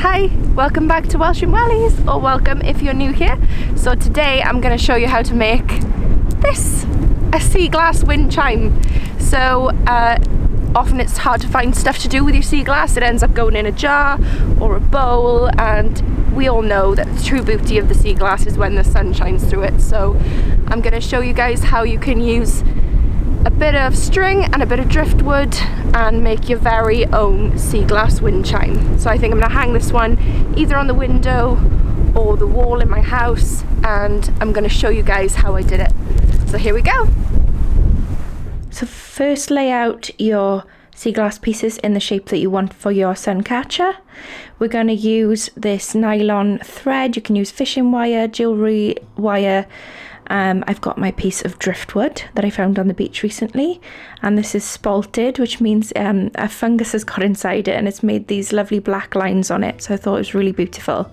Hi, welcome back to Welsh and Wellies, or welcome if you're new here. So today I'm going to show you how to make this, a seaglass wind chime. So often it's hard to find stuff to do with your seaglass. It ends up going in a jar or a bowl, and we all know that the true beauty of the seaglass is when the sun shines through it. So I'm going to show you guys how you can use a bit of string and a bit of driftwood and make your very own seaglass wind chime. So I think I'm going to hang this one either on the window or the wall in my house, and I'm going to show you guys how I did it. So here we go. So first, lay out your seaglass pieces in the shape that you want for your sun catcher. We're going to use this nylon thread. You can use fishing wire, jewellery wire. I've got my piece of driftwood that I found on the beach recently, and this is spalted, which means a fungus has got inside it and it's made these lovely black lines on it, so I thought it was really beautiful.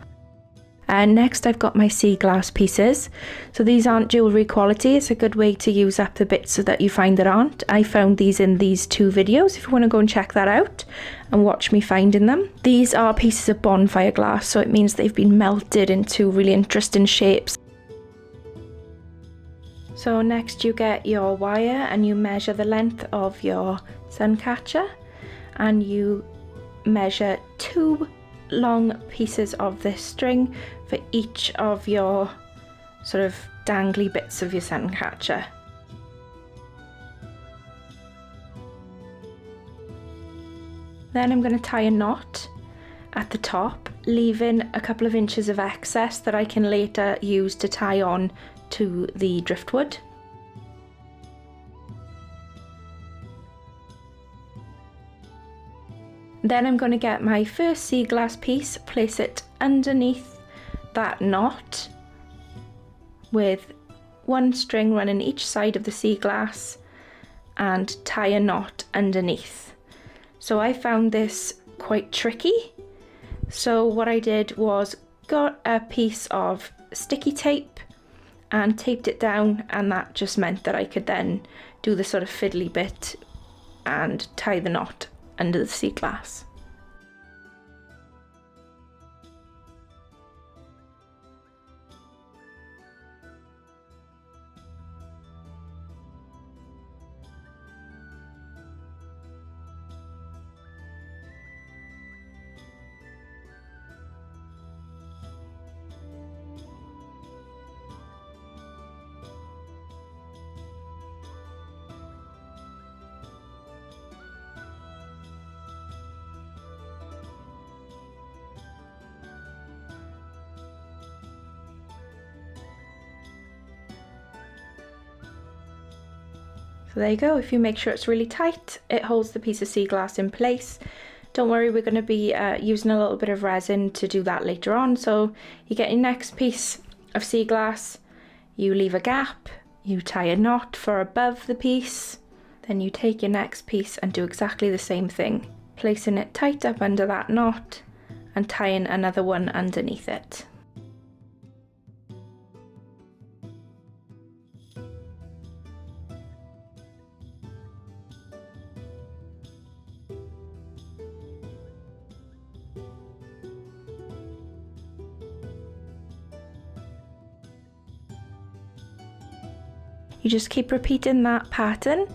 And next I've got my seaglass pieces. So these aren't jewellery quality. It's a good way to use up the bits so that you find that aren't. I found these in these two videos if you want to go and check that out and watch me finding them. These are pieces of bonfire glass, so it means they've been melted into really interesting shapes. So next you get your wire and you measure the length of your sun catcher, and you measure 2 long pieces of this string for each of your sort of dangly bits of your sun catcher. Then I'm going to tie a knot at the top, leaving a couple of inches of excess that I can later use to tie on to the driftwood. Then I'm going to get my first seaglass piece, place it underneath that knot with one string running each side of the seaglass and tie a knot underneath. So I found this quite tricky. So what I did was got a piece of sticky tape and taped it down, and that just meant that I could then do the sort of fiddly bit and tie the knot under the seaglass. So there you go. If you make sure it's really tight, it holds the piece of seaglass in place. Don't worry, we're going to be using a little bit of resin to do that later on. So you get your next piece of seaglass, you leave a gap, you tie a knot for above the piece, then you take your next piece and do exactly the same thing, placing it tight up under that knot and tying another one underneath it. You just keep repeating that pattern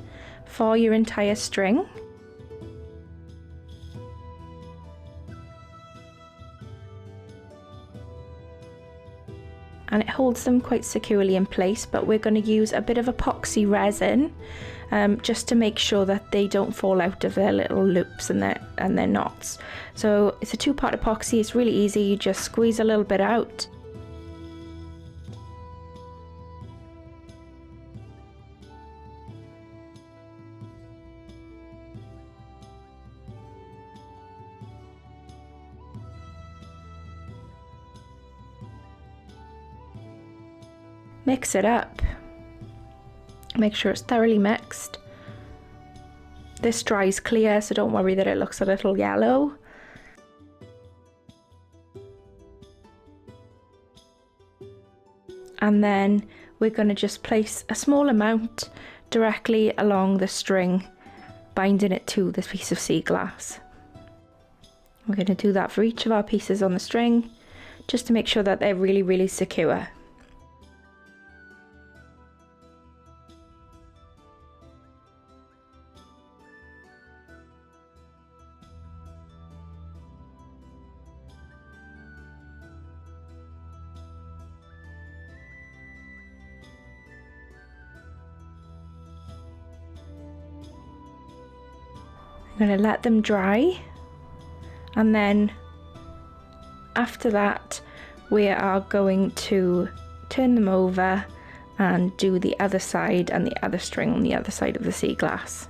for your entire string. And it holds them quite securely in place, but we're going to use a bit of epoxy resin just to make sure that they don't fall out of their little loops and their knots. So it's a 2-part epoxy. It's really easy. You just squeeze a little bit out. Mix it up. Make sure it's thoroughly mixed. This dries clear, so don't worry that it looks a little yellow. And then we're going to just place a small amount directly along the string, binding it to this piece of seaglass. We're going to do that for each of our pieces on the string, just to make sure that they're really, really secure. I'm going to let them dry, and then after that we are going to turn them over and do the other side and the other string on the other side of the sea glass.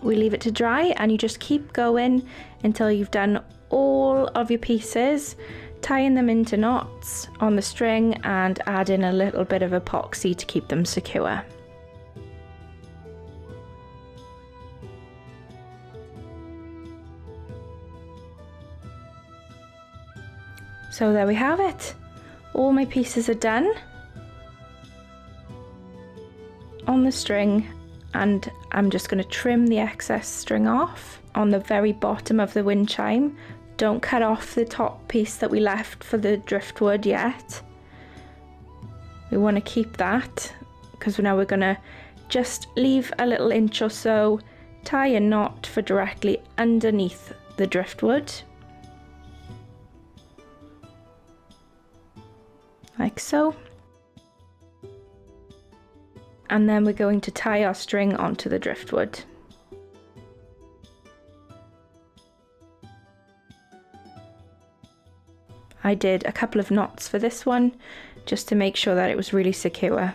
We leave it to dry, and you just keep going until you've done all of your pieces, tying them into knots on the string and adding a little bit of epoxy to keep them secure. So there we have it. All my pieces are done on the string, and I'm just going to trim the excess string off on the very bottom of the wind chime. Don't cut off the top piece that we left for the driftwood yet. We want to keep that, because now we're going to just leave a little inch or so, tie a knot for directly underneath the driftwood, like so. And then we're going to tie our string onto the driftwood. I did a couple of knots for this one, just to make sure that it was really secure.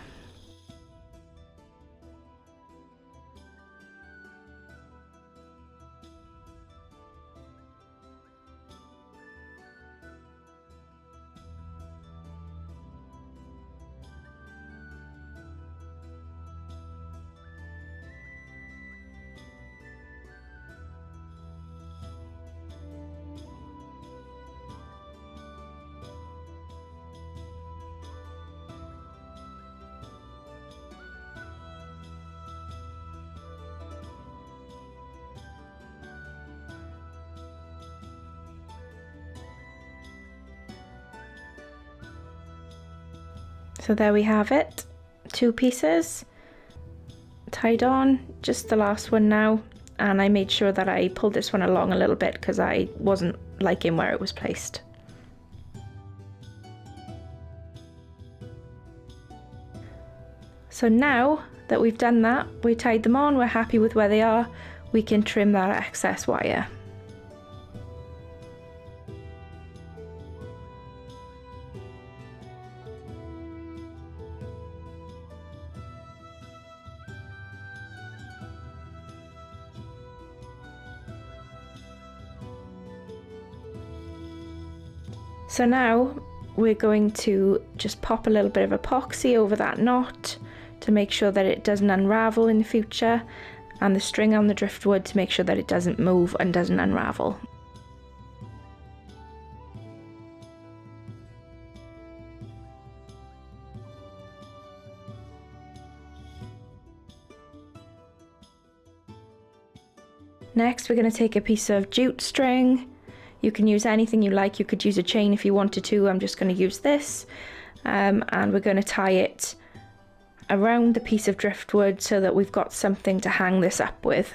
So there we have it, 2 pieces tied on, just the last one now, and I made sure that I pulled this one along a little bit because I wasn't liking where it was placed. So now that we've done that, we tied them on, we're happy with where they are, we can trim that excess wire. So now we're going to just pop a little bit of epoxy over that knot to make sure that it doesn't unravel in the future, and the string on the driftwood to make sure that it doesn't move and doesn't unravel. Next, we're going to take a piece of jute string. You can use anything you like. You could use a chain if you wanted to. I'm just going to use this, and we're going to tie it around the piece of driftwood so that we've got something to hang this up with.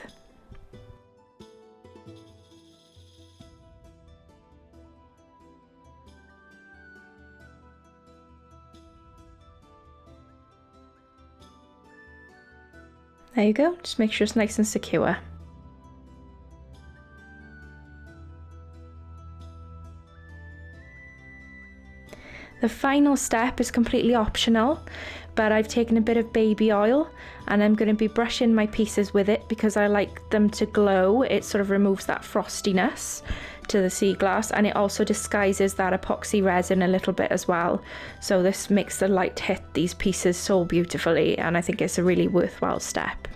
There you go, just make sure it's nice and secure. The final step is completely optional, but I've taken a bit of baby oil and I'm going to be brushing my pieces with it because I like them to glow. It sort of removes that frostiness to the sea glass, and it also disguises that epoxy resin a little bit as well. So this makes the light hit these pieces so beautifully, and I think it's a really worthwhile step.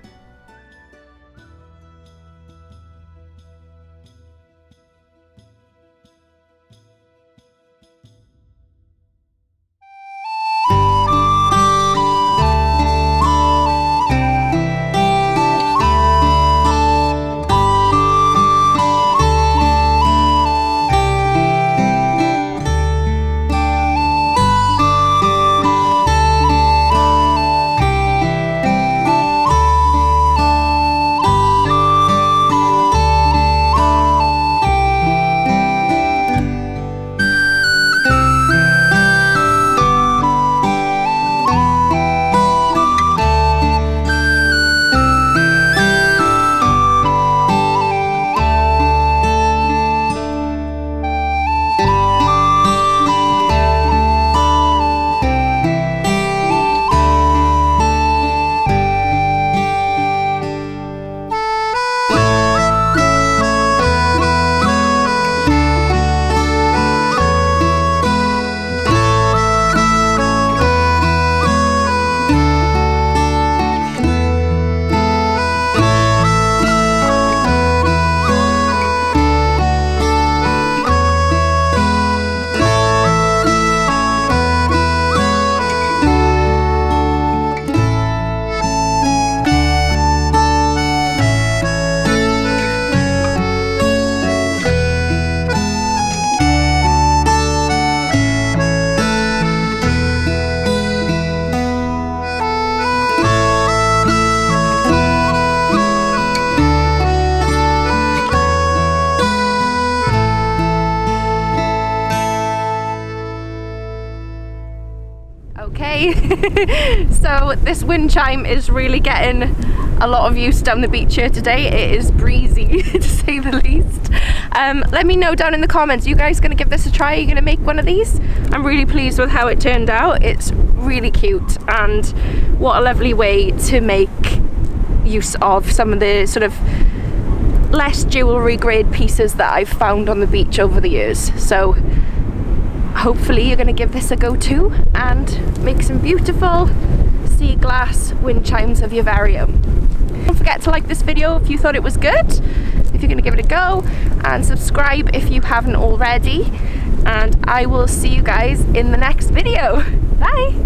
Okay, so this wind chime is really getting a lot of use down the beach here today. It is breezy to say the least. Let me know down in the comments, you guys gonna give this a try? Are you gonna make one of these? I'm really pleased with how it turned out. It's really cute, and what a lovely way to make use of some of the sort of less jewellery grade pieces that I've found on the beach over the years. So hopefully you're going to give this a go too and make some beautiful sea glass wind chimes of your very own. Don't forget to like this video if you thought it was good, if you're going to give it a go, and subscribe if you haven't already, and I will see you guys in the next video. Bye!